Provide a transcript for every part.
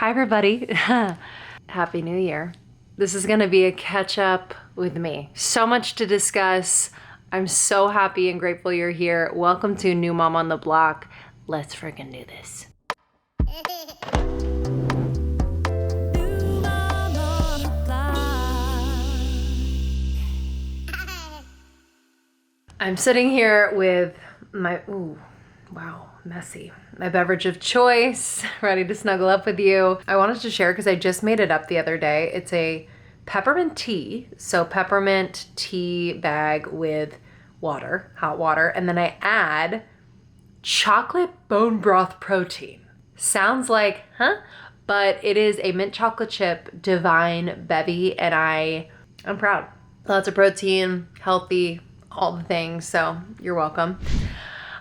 Hi everybody. Happy New Year. This is gonna be a catch up with me. So much to discuss. I'm so happy and grateful you're here. Welcome to New Mom on the Block. Let's freaking do this. I'm sitting here with my, messy. My beverage of choice, ready to snuggle up with you. I wanted to share because I just made it up the other day. It's a peppermint tea. So peppermint tea bag with water, hot water. And then I add chocolate bone broth protein. Sounds like, huh? But it is a mint chocolate chip divine bevy and I'm proud. Lots of protein, healthy, all the things. So you're welcome.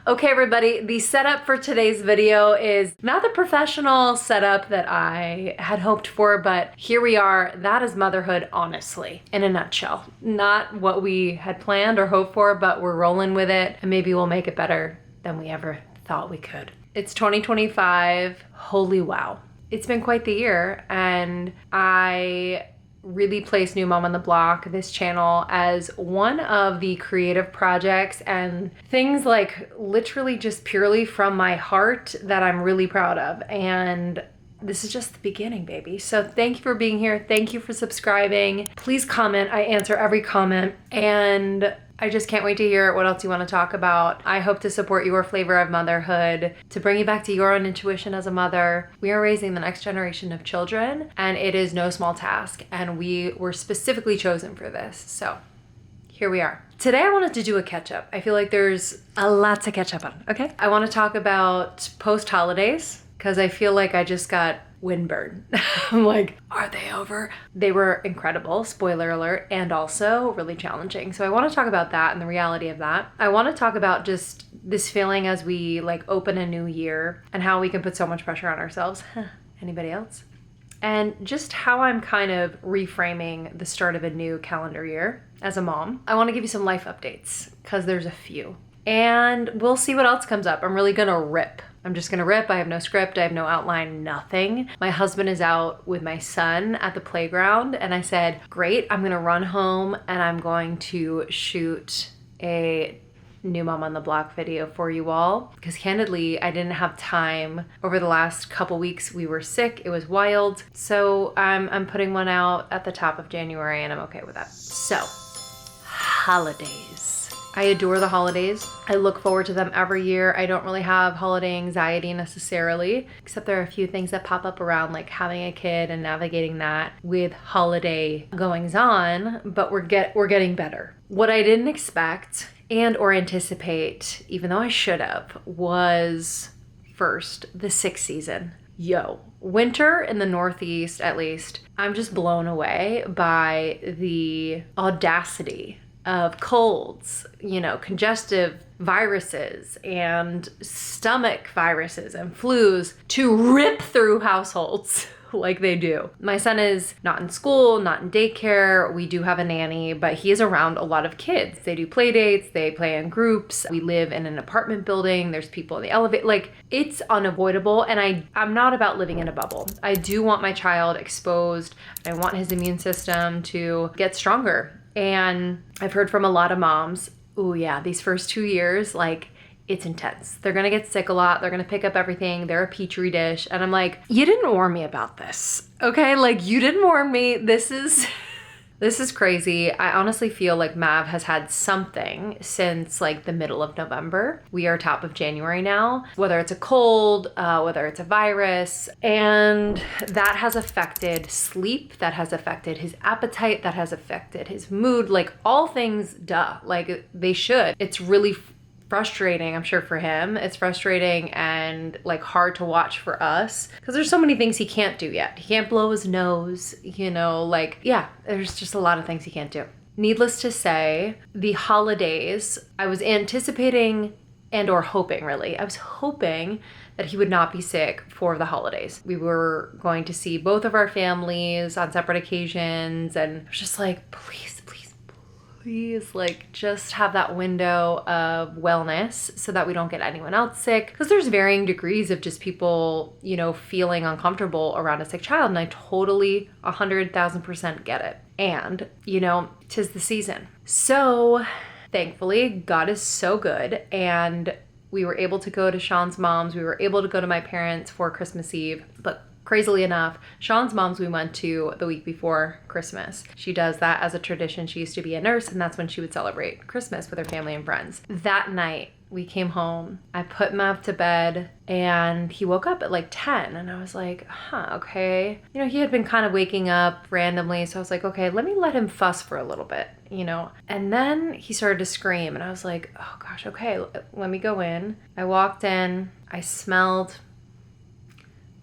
Okay, everybody, the setup for today's video is not the professional setup that I had hoped for, but here we are. That is motherhood, honestly, in a nutshell. Not what we had planned or hoped for, but we're rolling with it, and maybe we'll make it better than we ever thought we could. It's 2025. Holy wow. It's been quite the year, and I really place New Mom on the Block, this channel, as one of the creative projects and things like literally just purely from my heart that I'm really proud of. And this is just the beginning, baby. So thank you for being here. Thank you for subscribing. Please comment. I answer every comment. And I just can't wait to hear what else you want to talk about. I hope to support your flavor of motherhood, to bring you back to your own intuition as a mother. We are raising the next generation of children, and it is no small task. And we were specifically chosen for this. So here we are. Today I wanted to do a catch up. I feel like there's a lot to catch up on, okay? I want to talk about post-holidays, because I feel like I just got windburn. I'm like, are they over? They were incredible, spoiler alert, and also really challenging. So I want to talk about that and the reality of that. I want to talk about just this feeling as we like open a new year and how we can put so much pressure on ourselves. Anybody else? And just how I'm kind of reframing the start of a new calendar year as a mom. I want to give you some life updates because there's a few. And we'll see what else comes up. I'm really gonna rip. I'm just gonna rip. I have no script, I have no outline, nothing. My husband is out with my son at the playground and I said, great, I'm gonna run home and I'm going to shoot a New Mom on the Block video for you all. Because candidly, I didn't have time. Over the last couple weeks, we were sick, it was wild. So I'm putting one out at the top of January and I'm okay with that. So, holidays. I adore the holidays. I look forward to them every year. I don't really have holiday anxiety necessarily, except there are a few things that pop up around like having a kid and navigating that with holiday goings on, but we're getting better. What I didn't expect and or anticipate, even though I should have, was first, the sick season. Yo, winter in the Northeast, at least, I'm just blown away by the audacity of colds, congestive viruses and stomach viruses and flus to rip through households like they do. My son is not in school, not in daycare. We do have a nanny, but he is around a lot of kids. They do play dates, they play in groups. We live in an apartment building. There's people in the elevator. Like, it's unavoidable. And I'm not about living in a bubble. I do want my child exposed. I want his immune system to get stronger. And I've heard from a lot of moms, oh yeah, these first 2 years, like, it's intense. They're gonna get sick a lot. They're gonna pick up everything. They're a petri dish. And I'm like, you didn't warn me about this, okay? Like, you didn't warn me. This is crazy. I honestly feel like Mav has had something since like the middle of November. We are top of January now, whether it's a cold, whether it's a virus, and that has affected sleep, that has affected his appetite, that has affected his mood, like all things, like they should. It's really frustrating, I'm sure for him. It's frustrating and like hard to watch for us because there's so many things he can't do yet. He can't blow his nose, there's just a lot of things he can't do. Needless to say, the holidays, I was anticipating and or hoping really. I was hoping that he would not be sick for the holidays. We were going to see both of our families on separate occasions and I was just like, please, please, like, just have that window of wellness so that we don't get anyone else sick. Because there's varying degrees of just people, you know, feeling uncomfortable around a sick child. And I totally 100,000% get it. And, you know, 'tis the season. So thankfully, God is so good. And we were able to go to Sean's mom's. We were able to go to my parents for Christmas Eve. But crazily enough, Sean's mom's we went to the week before Christmas. She does that as a tradition. She used to be a nurse, and that's when she would celebrate Christmas with her family and friends. That night, we came home. I put Mav to bed, and he woke up at like 10, and I was like, okay. You know, he had been kind of waking up randomly, so I was like, okay, let me let him fuss for a little bit, you know? And then he started to scream, and I was like, oh gosh, okay, let me go in. I walked in, I smelled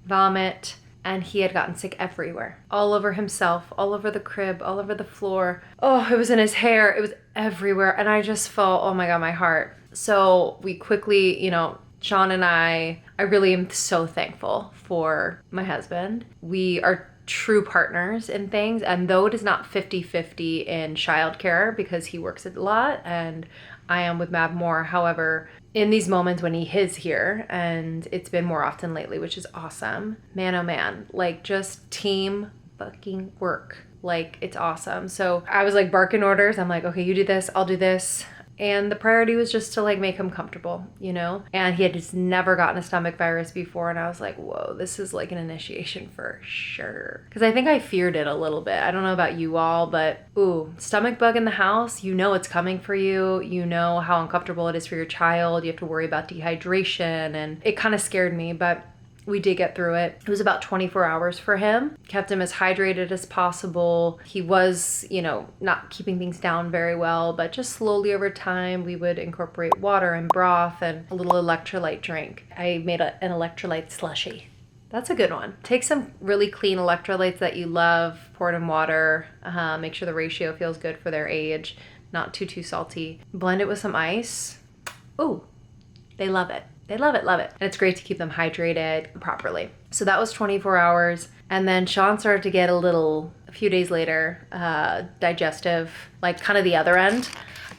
vomit, and he had gotten sick everywhere. All over himself, all over the crib, all over the floor. Oh, it was in his hair, it was everywhere, and I just felt, oh my God, my heart. So we quickly, you know, Sean and I really am so thankful for my husband. We are true partners in things, and though it is not 50-50 in childcare because he works a lot and I am with Mav more, however, in these moments when he is here, and it's been more often lately, which is awesome, man, oh man, like just team fucking work. Like, it's awesome. So I was like barking orders. I'm like, okay, you do this, I'll do this. And the priority was just to like make him comfortable, you know? And he had just never gotten a stomach virus before. And I was like, whoa, this is like an initiation for sure. Because I think I feared it a little bit. I don't know about you all, but ooh, stomach bug in the house, you know it's coming for you. You know how uncomfortable it is for your child. You have to worry about dehydration. And it kind of scared me, but we did get through it. It was about 24 hours for him. Kept him as hydrated as possible. He was, you know, not keeping things down very well, but just slowly over time, we would incorporate water and broth and a little electrolyte drink. I made an electrolyte slushie. That's a good one. Take some really clean electrolytes that you love, pour it in water, make sure the ratio feels good for their age, not too salty. Blend it with some ice. Ooh, they love it. They love it, love it. And it's great to keep them hydrated properly. So that was 24 hours. And then Sean started to get a few days later, digestive, like kind of the other end.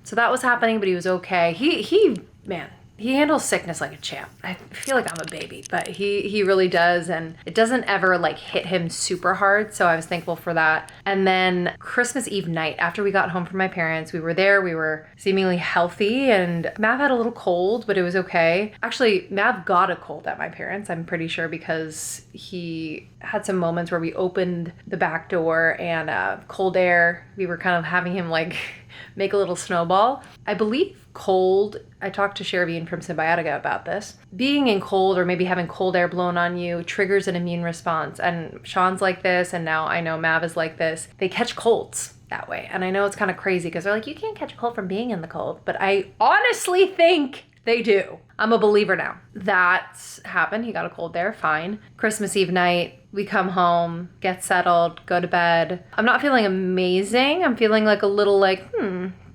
So that was happening, but he was okay. He handles sickness like a champ. I feel like I'm a baby, but he really does. And it doesn't ever like hit him super hard. So I was thankful for that. And then Christmas Eve night, after we got home from my parents, we were there, we were seemingly healthy, and Mav had a little cold, but it was okay. Actually, Mav got a cold at my parents', I'm pretty sure, because he had some moments where we opened the back door and cold air, we were kind of having him like make a little snowball. I believe cold, I talked to Chervine from Symbiotica about this. Being in cold or maybe having cold air blown on you triggers an immune response. And Sean's like this, and now I know Mav is like this. They catch colds that way. And I know it's kind of crazy because they're like, you can't catch a cold from being in the cold. But I honestly think they do. I'm a believer now. That happened. He got a cold there. Fine. Christmas Eve night, we come home, get settled, go to bed. I'm not feeling amazing. I'm feeling like a little like,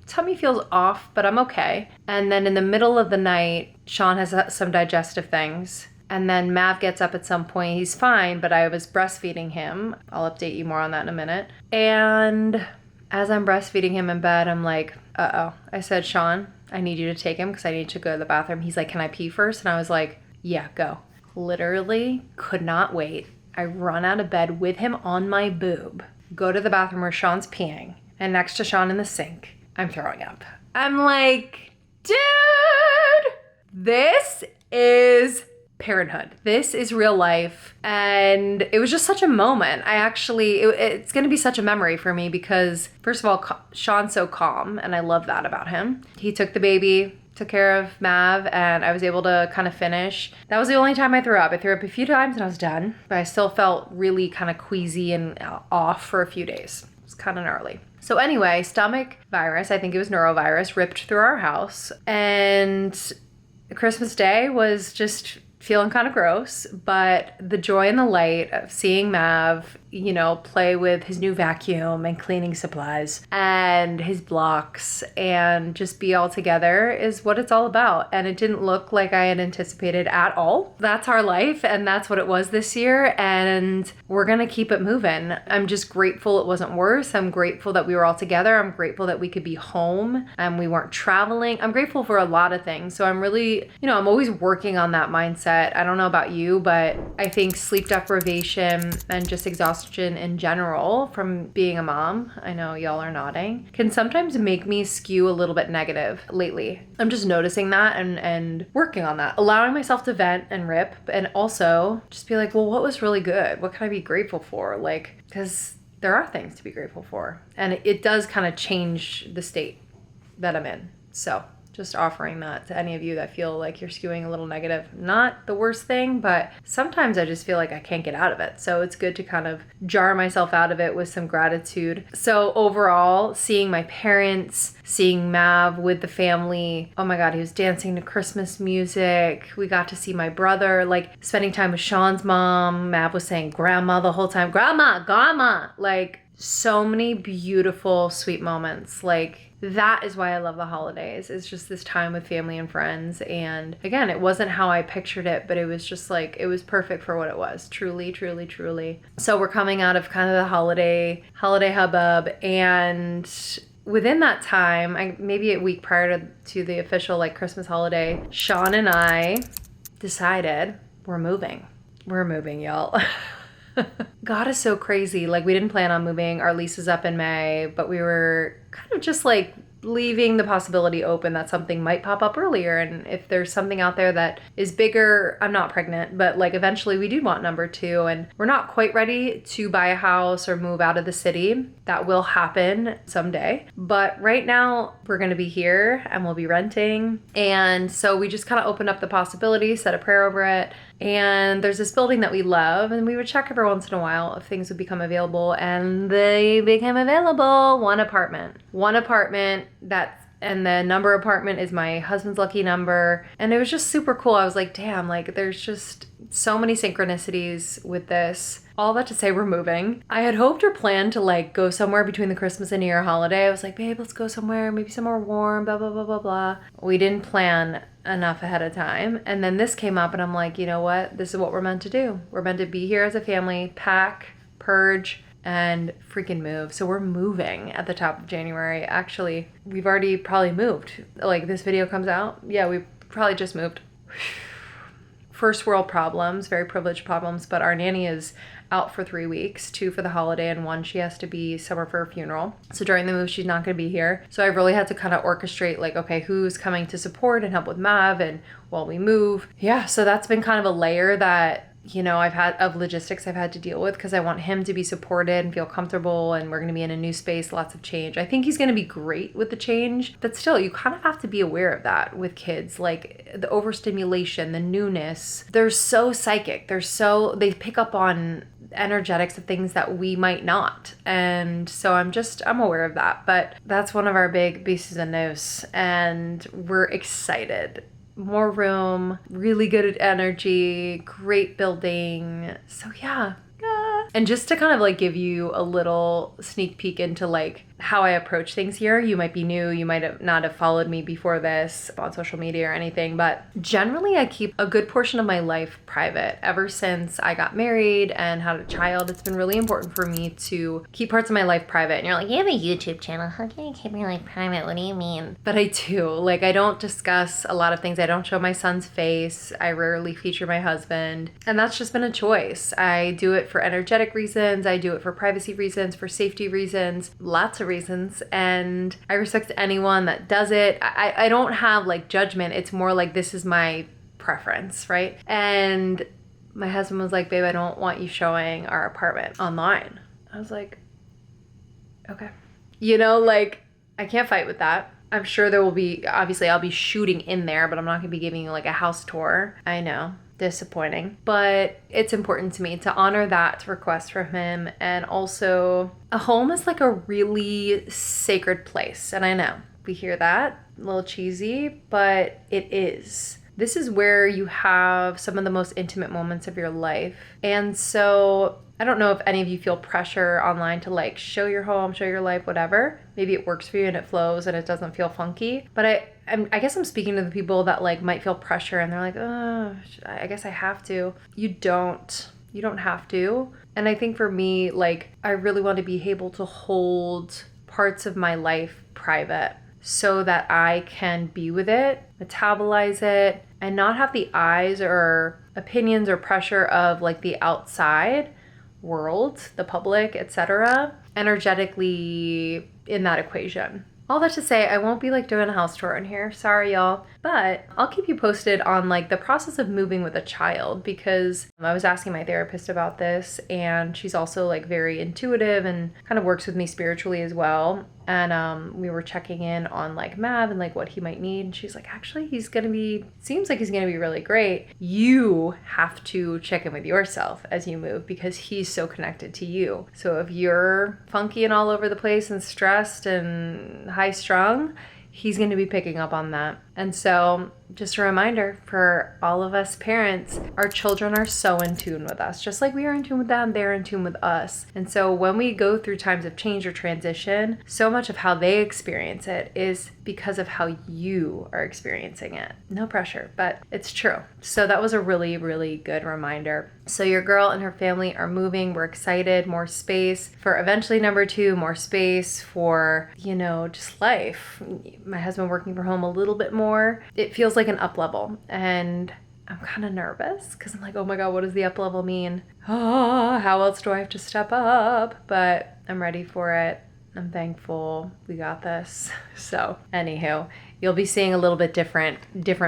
tummy feels off, but I'm okay. And then in the middle of the night, Sean has some digestive things. And then Mav gets up at some point. He's fine, but I was breastfeeding him. I'll update you more on that in a minute. And as I'm breastfeeding him in bed, I'm like, uh-oh. I said, Sean, I need you to take him because I need to go to the bathroom. He's like, can I pee first? And I was like, yeah, go. Literally could not wait. I run out of bed with him on my boob, go to the bathroom where Sean's peeing, and next to Sean in the sink, I'm throwing up. I'm like, dude, this is parenthood. This is real life. And it was just such a moment. It's going to be such a memory for me because, first of all, Sean's so calm, and I love that about him. He took the baby, took care of Mav, and I was able to kind of finish. That was the only time I threw up. I threw up a few times and I was done, but I still felt really kind of queasy and off for a few days. It was kind of gnarly. So anyway, stomach virus, I think it was norovirus, ripped through our house. And Christmas Day was just feeling kind of gross, but the joy and the light of seeing Mav, you know, play with his new vacuum and cleaning supplies and his blocks and just be all together is what it's all about. And it didn't look like I had anticipated at all. That's our life, and that's what it was this year, and we're gonna keep it moving. I'm just grateful it wasn't worse. I'm grateful that we were all together. I'm grateful that we could be home and we weren't traveling. I'm grateful for a lot of things. So I'm really, you know, I'm always working on that mindset. I don't know about you, but I think sleep deprivation and just exhaustion in general from being a mom, I know y'all are nodding, can sometimes make me skew a little bit negative lately. I'm just noticing that and working on that, allowing myself to vent and rip, and also just be like, well, what was really good? What can I be grateful for? Like, because there are things to be grateful for, and it does kind of change the state that I'm in. So just offering that to any of you that feel like you're skewing a little negative. Not the worst thing, but sometimes I just feel like I can't get out of it. So it's good to kind of jar myself out of it with some gratitude. So overall, seeing my parents, seeing Mav with the family, oh my God, he was dancing to Christmas music. We got to see my brother, like spending time with Sean's mom. Mav was saying grandma the whole time, grandma, grandma, like so many beautiful, sweet moments. Like, that is why I love the holidays. It's just this time with family and friends. And again, it wasn't how I pictured it, but it was just like, it was perfect for what it was. Truly, truly, truly. So we're coming out of kind of the holiday hubbub. And within that time, maybe a week prior to the official like Christmas holiday, Sean and I decided we're moving. We're moving, y'all. God is so crazy. Like, we didn't plan on moving. Our lease is up in May, but we were kind of just like leaving the possibility open that something might pop up earlier. And if there's something out there that is bigger, I'm not pregnant, but like eventually we do want number two, and we're not quite ready to buy a house or move out of the city. That will happen someday. But right now we're going to be here and we'll be renting. And so we just kind of opened up the possibility, said a prayer over it. And there's this building that we love, and we would check every once in a while if things would become available, and they became available. One apartment, and the number apartment is my husband's lucky number. And it was just super cool. I was like, damn, like there's just so many synchronicities with this. All that to say, we're moving. I had hoped or planned to like go somewhere between the Christmas and New Year holiday. I was like, babe, let's go somewhere, maybe somewhere warm, blah, blah, blah, blah, blah. We didn't plan enough ahead of time. And then this came up and I'm like, you know what? This is what we're meant to do. We're meant to be here as a family, pack, purge, and freaking move. So we're moving at the top of January. Actually, we've already probably moved. Like, this video comes out, yeah, we probably just moved. First world problems, very privileged problems, but our nanny is out for 3 weeks, 2 for the holiday, and 1 she has to be somewhere for a funeral. So during the move, she's not going to be here. So I really had to kind of orchestrate like, okay, who's coming to support and help with Mav and while we move. Yeah, so that's been kind of a layer that, you know, I've had to deal with, because I want him to be supported and feel comfortable, and we're going to be in a new space, lots of change. I think he's going to be great with the change, but still, you kind of have to be aware of that with kids, like the overstimulation, the newness. They're so psychic. They pick up on energetics of things that we might not. And so I'm aware of that, but that's one of our big pieces of news, and we're excited. More room, really good energy, great building. So yeah. And just to kind of like give you a little sneak peek into like how I approach things here. You might be new, you might have not have followed me before this on social media or anything, but generally I keep a good portion of my life private. Ever since I got married and had a child, it's been really important for me to keep parts of my life private. And you're like, you have a YouTube channel, how can you keep your life private? What do you mean? But I do. Like, I don't discuss a lot of things. I don't show my son's face. I rarely feature my husband. And that's just been a choice. I do it for energetic reasons. I do it for privacy reasons, for safety reasons, lots of reasons, and I respect anyone that does it. I don't have like judgment. It's more like, this is my preference, right? And my husband was like, babe, I don't want you showing our apartment online. I was like, okay. You know, like, I can't fight with that. I'm sure there will be, obviously I'll be shooting in there, but I'm not gonna be giving you like a house tour. I know. Disappointing, but it's important to me to honor that request from him. And also, a home is like a really sacred place, and I know we hear that a little cheesy, but it is. this is where you have some of the most intimate moments of your life. And so I don't know if any of you feel pressure online to like show your home, show your life, whatever. Maybe it works for you and it flows and it doesn't feel funky. But I guess I'm speaking to the people that like might feel pressure and they're like, oh, I guess I have to. You don't have to. And I think for me, like, I really want to be able to hold parts of my life private so that I can be with it, metabolize it, and not have the eyes or opinions or pressure of like the outside world, the public, etc., energetically in that equation. All that to say, I won't be like doing a house tour in here. Sorry, y'all. But I'll keep you posted on like the process of moving with a child, because I was asking my therapist about this, and she's also like very intuitive and kind of works with me spiritually as well. And we were checking in on like Mav and like what he might need. And she's like, actually, seems like he's gonna be really great. You have to check in with yourself as you move because he's so connected to you. So if you're funky and all over the place and stressed and high strung, he's going to be picking up on that. And so just a reminder for all of us parents, our children are so in tune with us. Just like we are in tune with them, they're in tune with us. And so when we go through times of change or transition, so much of how they experience it is because of how you are experiencing it. No pressure, but it's true. So that was a really, really good reminder. So your girl and her family are moving. We're excited. More space for eventually number 2, more space for, just life. My husband working from home a little bit more. It feels like an up level, and I'm kind of nervous because I'm like, oh my God, what does the up level mean? Oh, how else do I have to step up? But I'm ready for it. I'm thankful. We got this. So anywho, you'll be seeing a little bit different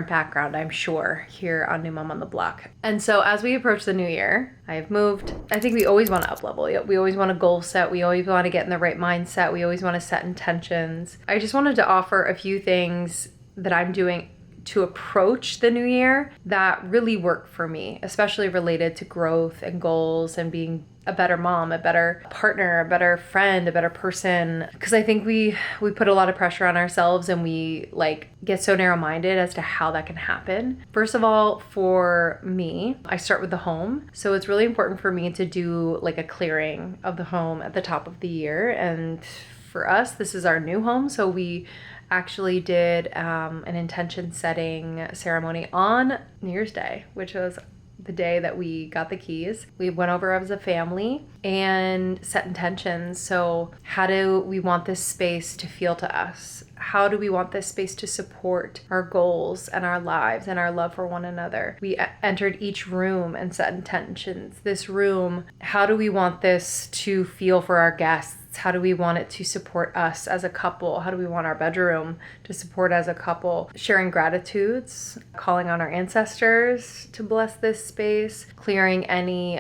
background, I'm sure, here on New Mom on the Block. And so as we approach the new year, I have moved. I think we always want to up level. We always want to goal set. We always want to get in the right mindset. We always want to set intentions. I just wanted to offer a few things that I'm doing to approach the new year that really work for me, especially related to growth and goals and being a better mom, a better partner, a better friend, a better person. Because I think we put a lot of pressure on ourselves and we like get so narrow-minded as to how that can happen. First of all, for me, I start with the home. So it's really important for me to do like a clearing of the home at the top of the year. And for us, this is our new home. So we actually did an intention setting ceremony on New Year's Day, which was the day that we got the keys. We went over as a family and set intentions. So how do we want this space to feel to us? How do we want this space to support our goals and our lives and our love for one another? We entered each room and set intentions. This room, how do we want this to feel for our guests? How do we want it to support us as a couple? How do we want our bedroom to support as a couple? Sharing gratitudes, calling on our ancestors to bless this space, clearing any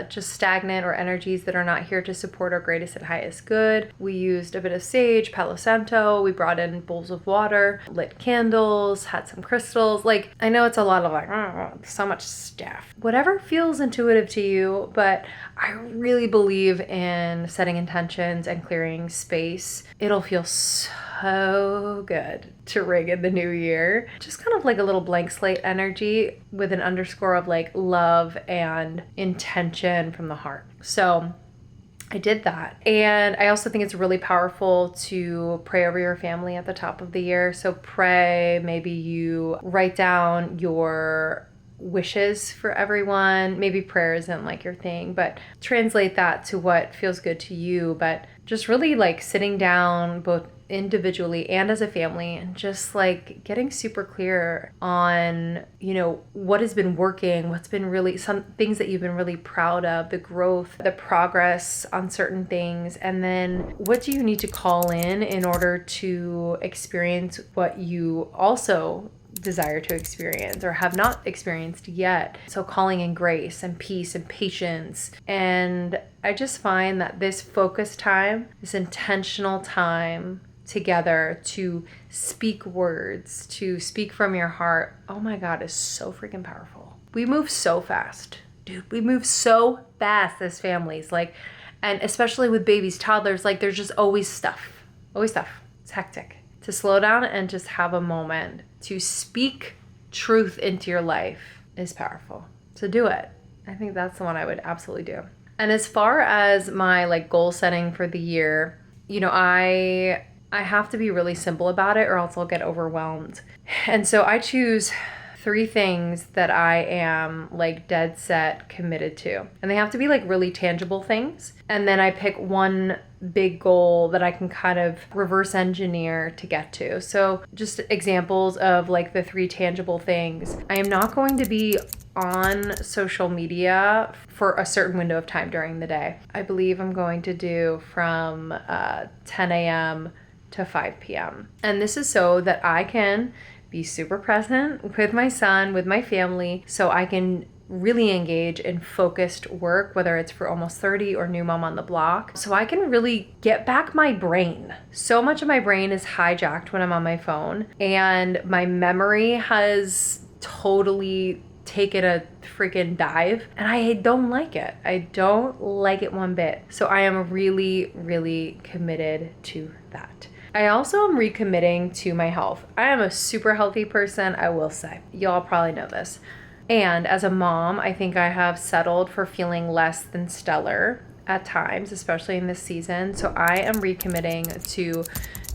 just stagnant or energies that are not here to support our greatest and highest good. We used a bit of sage, Palo Santo. We brought in bowls of water, lit candles, had some crystals. Like, I know it's a lot of like, so much stuff. Whatever feels intuitive to you, but I really believe in setting intentions and clearing space. It'll feel so good to ring in the new year. Just kind of like a little blank slate energy with an underscore of like love and intention from the heart. So I did that. And I also think it's really powerful to pray over your family at the top of the year. So pray, maybe you write down your wishes for everyone. Maybe prayer isn't like your thing, but translate that to what feels good to you. But just really like sitting down both individually and as a family and just like getting super clear on, what has been working, what's been really some things that you've been really proud of, the growth, the progress on certain things. And then what do you need to call in order to experience what you also desire to experience or have not experienced yet. So calling in grace and peace and patience. And I just find that this focused time, this intentional time together to speak words, to speak from your heart, oh my God, is so freaking powerful. We move so fast, dude. We move so fast as families. Like, and especially with babies, toddlers, like there's just always stuff. Always stuff. It's hectic. To slow down and just have a moment to speak truth into your life is powerful. So do it. I think that's the one I would absolutely do. And as far as my like goal setting for the year, you know, I have to be really simple about it or else I'll get overwhelmed. And so I choose 3 things that I am like dead set committed to. And they have to be like really tangible things. And then I pick one big goal that I can kind of reverse engineer to get to. So just examples of like the 3 tangible things. I am not going to be on social media for a certain window of time during the day. I believe I'm going to do from 10 a.m. to 5 p.m. And this is so that I can be super present with my son, with my family, so I can really engage in focused work, whether it's for Almost 30 or New Mom on the Block, so I can really get back my brain. So much of my brain is hijacked when I'm on my phone, and my memory has totally taken a freaking dive, and I don't like it. I don't like it one bit. So I am really, really committed to that. I also am recommitting to my health. I am a super healthy person, I will say. Y'all probably know this. And as a mom, I think I have settled for feeling less than stellar at times, especially in this season. So I am recommitting to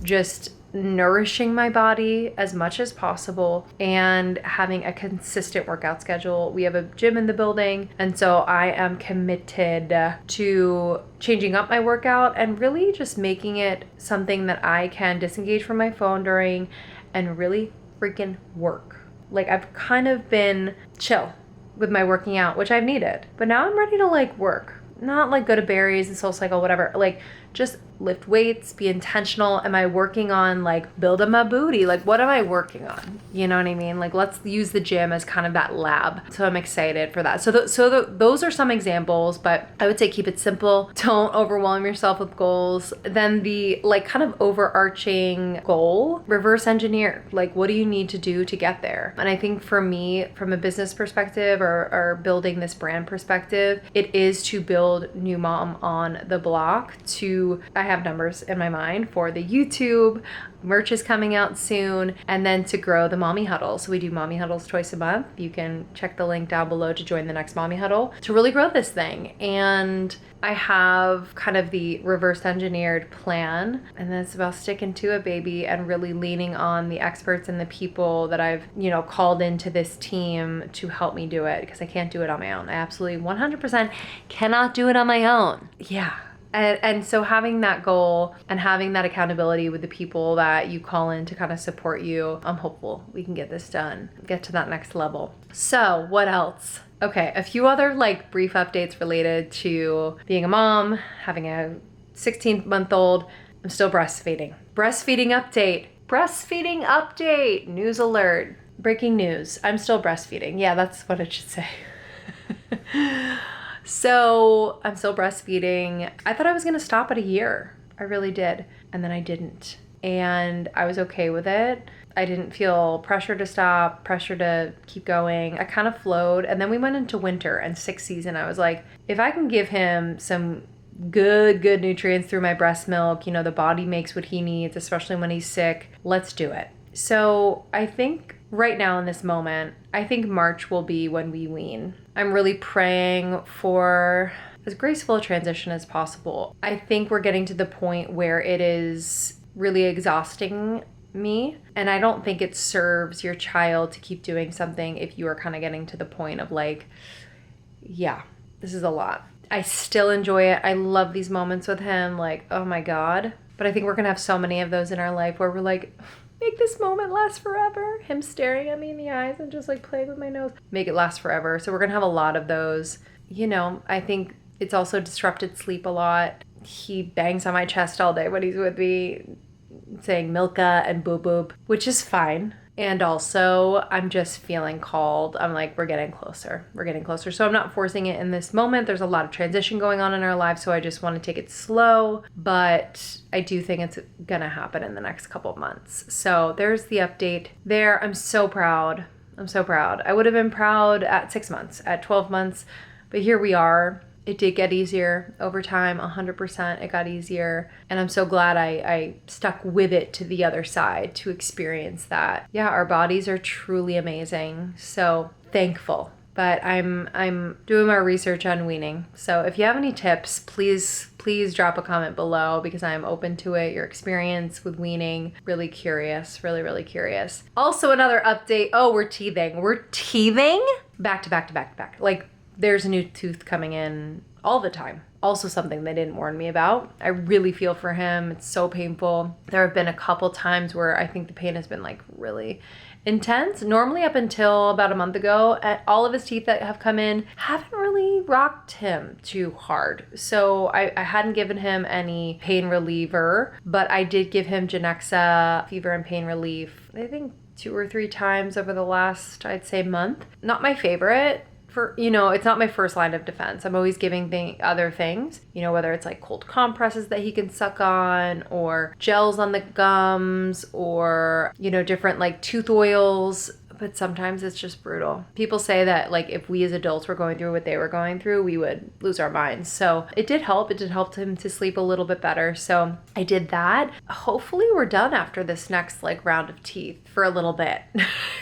just nourishing my body as much as possible and having a consistent workout schedule. We have a gym in the building, and so I am committed to changing up my workout and really just making it something that I can disengage from my phone during and really freaking work. Like, I've kind of been chill with my working out, which I've needed, but now I'm ready to like work. Not like go to Barry's and SoulCycle, whatever. Like, just lift weights, be intentional. Am I working on like building my booty? Like, what am I working on? You know what I mean? Like, let's use the gym as kind of that lab. So I'm excited for that. So those are some examples, but I would say keep it simple. Don't overwhelm yourself with goals. Then the like kind of overarching goal, reverse engineer. Like, what do you need to do to get there? And I think for me, from a business perspective or building this brand perspective, it is to build New Mom on the Block. I have numbers in my mind for the YouTube, merch is coming out soon, and then to grow the Mommy Huddle. So we do Mommy Huddles twice a month. You can check the link down below to join the next Mommy Huddle to really grow this thing. And I have kind of the reverse engineered plan, and then it's about sticking to it, baby, and really leaning on the experts and the people that I've, you know, called into this team to help me do it, because I can't do it on my own. I absolutely 100% cannot do it on my own. Yeah. And so having that goal and having that accountability with the people that you call in to kind of support you, I'm hopeful we can get this done, get to that next level. So what else? Okay, a few other like brief updates related to being a mom, having a 16-month-old. I'm still breastfeeding. Breastfeeding update, news alert, breaking news. I'm still breastfeeding. Yeah, that's what it should say. So I'm still breastfeeding. I thought I was gonna stop at a year. I really did. And then I didn't. And I was okay with it. I didn't feel pressure to stop, pressure to keep going. I kind of flowed. And then we went into winter and sick season. I was like, if I can give him some good nutrients through my breast milk, you know, the body makes what he needs, especially when he's sick, let's do it. So I think right now in this moment, I think March will be when we wean. I'm really praying for as graceful a transition as possible. I think we're getting to the point where it is really exhausting me, and I don't think it serves your child to keep doing something if you are kind of getting to the point of like, yeah, this is a lot. I still enjoy it. I love these moments with him, like, oh my God. But I think we're gonna have so many of those in our life where we're like, make this moment last forever. Him staring at me in the eyes and just like playing with my nose. Make it last forever. So we're gonna have a lot of those. You know, I think it's also disrupted sleep a lot. He bangs on my chest all day when he's with me, saying Milka and boob boob, which is fine. And also, I'm just feeling called. I'm like, we're getting closer. We're getting closer. So I'm not forcing it in this moment. There's a lot of transition going on in our lives, so I just want to take it slow. But I do think it's going to happen in the next couple of months. So there's the update there. I'm so proud. I'm so proud. I would have been proud at 6 months, at 12 months, but here we are. It did get easier over time, 100%. It got easier. And I'm so glad I stuck with it to the other side to experience that. Yeah, our bodies are truly amazing. So thankful. But I'm doing my research on weaning. So if you have any tips, please drop a comment below because I'm open to it. Your experience with weaning, really curious, really curious. Also another update. Oh, we're teething. We're teething back to back. Like there's a new tooth coming in all the time. Also something they didn't warn me about. I really feel for him. It's so painful. There have been a couple times where I think the pain has been like really intense. Normally up until about a month ago, all of his teeth that have come in haven't really rocked him too hard. So I hadn't given him any pain reliever, but I did give him Genexa fever and pain relief, I think 2 or 3 times over the last, I'd say, month. Not my favorite. It's not my first line of defense. I'm always giving other things, whether it's like cold compresses that he can suck on or gels on the gums or, different like tooth oils. But sometimes it's just brutal. People say that like if we as adults were going through what they were going through, we would lose our minds. So it did help. It did help him to sleep a little bit better. So I did that. Hopefully we're done after this next like round of teeth for a little bit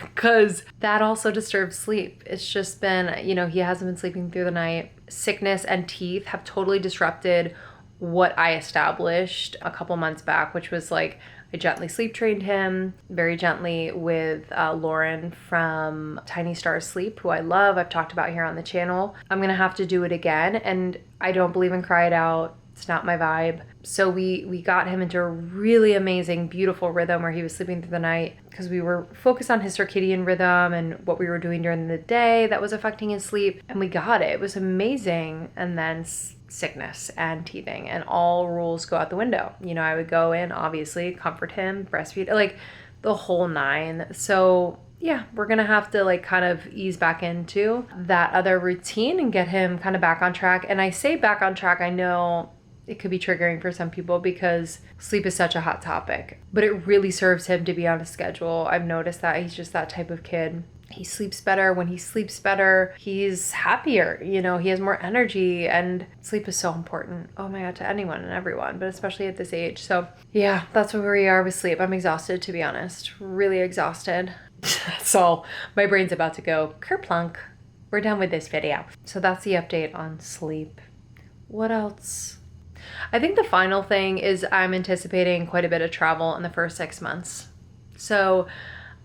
because that also disturbs sleep. It's just been, he hasn't been sleeping through the night. Sickness and teeth have totally disrupted what I established a couple months back, which was like, I gently sleep trained him very gently with Lauren from Tiny Stars Sleep, who I love. I've talked about here on the channel. I'm going to have to do it again. And I don't believe in cry it out. It's not my vibe. So we got him into a really amazing, beautiful rhythm where he was sleeping through the night because we were focused on his circadian rhythm and what we were doing during the day that was affecting his sleep. And we got it. It was amazing. And then sickness and teething and all rules go out the window. I would go in, obviously, comfort him, breastfeed, like the whole 9. So yeah, we're gonna have to like kind of ease back into that other routine and get him kind of back on track. And I say back on track, I know it could be triggering for some people because sleep is such a hot topic, but it really serves him to be on a schedule. I've noticed that he's just that type of kid. He sleeps better. When he sleeps better, he's happier. He has more energy, and sleep is so important. Oh my God, to anyone and everyone, but especially at this age. So yeah, that's where we are with sleep. I'm exhausted, to be honest, really exhausted. So my brain's about to go kerplunk. We're done with this video. So that's the update on sleep. What else? I think the final thing is I'm anticipating quite a bit of travel in the first 6 months. So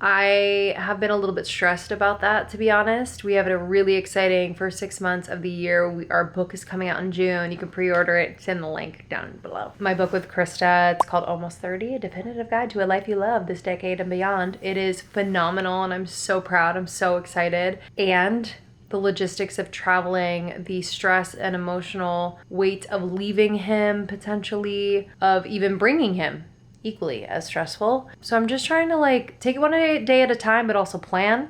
I have been a little bit stressed about that, to be honest. We have a really exciting first 6 months of the year. Our book is coming out in June. You can pre-order it. It's in the link down below. My book with Krista, it's called Almost 30, A Definitive Guide to a Life You Love This Decade and Beyond. It is phenomenal, and I'm so proud. I'm so excited. And the logistics of traveling, the stress and emotional weight of leaving him potentially, of even bringing him, equally as stressful. So I'm just trying to like take it one day at a time, but also plan.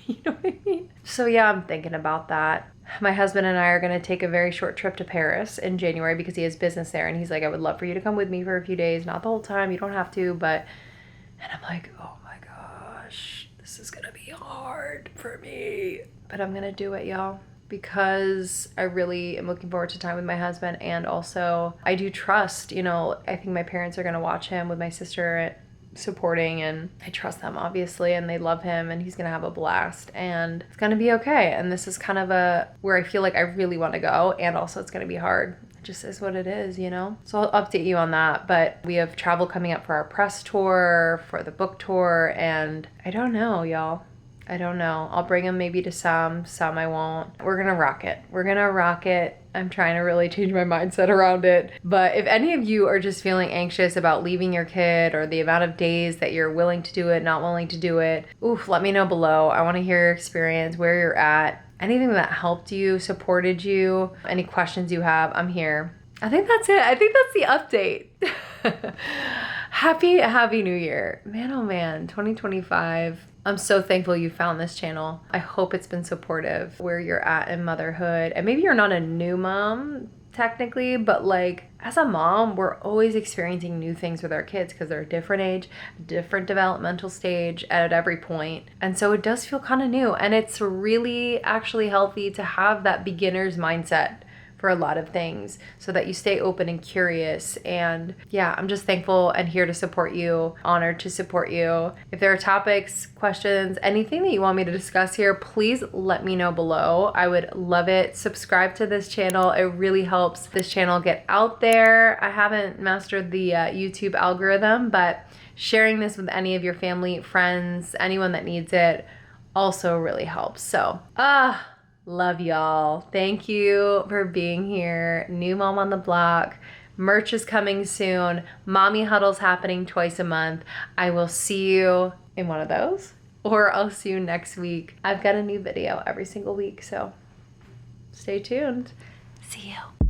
You know what I mean? So yeah, I'm thinking about that. My husband and I are going to take a very short trip to Paris in January because he has business there. And he's like, I would love for you to come with me for a few days. Not the whole time. You don't have to, but, and I'm like, oh my gosh, this is going to be hard for me. But I'm going to do it, y'all, because I really am looking forward to time with my husband. And also I do trust, I think my parents are going to watch him with my sister supporting, and I trust them obviously, and they love him, and he's going to have a blast, and it's going to be okay. And this is kind of where I feel like I really want to go. And also it's going to be hard. It just is what it is, So I'll update you on that. But we have travel coming up for our press tour, for the book tour, and I don't know, y'all. I don't know. I'll bring them maybe to some I won't. We're gonna rock it. We're gonna rock it. I'm trying to really change my mindset around it. But if any of you are just feeling anxious about leaving your kid or the amount of days that you're willing to do it, not willing to do it, let me know below. I wanna hear your experience, where you're at, anything that helped you, supported you, any questions you have, I'm here. I think that's it. I think that's the update. Happy New Year. Man, oh man, 2025. I'm so thankful you found this channel. I hope it's been supportive where you're at in motherhood. And maybe you're not a new mom technically, but like as a mom, we're always experiencing new things with our kids because they're a different age, different developmental stage at every point. And so it does feel kind of new, and it's really actually healthy to have that beginner's mindset for a lot of things so that you stay open and curious. And yeah, I'm just thankful and here to support you, honored to support you. If there are topics, questions, anything that you want me to discuss here, please let me know below. I would love it. Subscribe to this channel. It really helps this channel get out there. I haven't mastered the YouTube algorithm, but sharing this with any of your family, friends, anyone that needs it also really helps. So, love y'all. Thank you for being here. New mom on the block. Merch is coming soon. Mommy Huddle's happening twice a month. I will see you in one of those, or I'll see you next week. I've got a new video every single week, so stay tuned. See you.